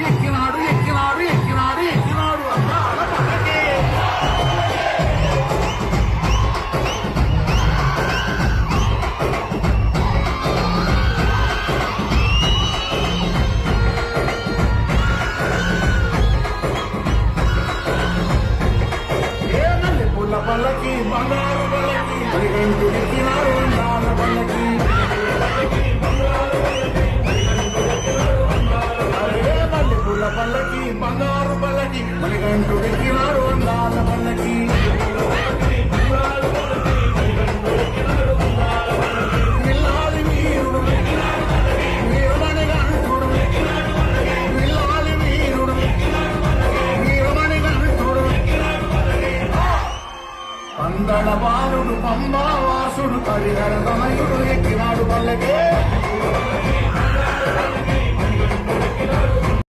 ఎక్కినాడు ఎక్కినాడు ఎక్కినాడు ఎక్కినాడు అందాల పల్లకి ఏ నల్లి పుల్ల పల్లకి బంగారు పల్లకి మరిగంటు ఎక్కినాడు అందాల పల్లకి పల్లకి బంగారు పల్లకి మణిగంటు ఎక్కినాడు అందాల పల్లకి విల్లాలి వీరుడు వీరమణిగంటుడు విల్లాలి వీరుడు వీరమణిగంటుడు పందళ బాలుడు పంబావాసుడు హరిహర తనయుడు ఎక్కినాడు పల్లకి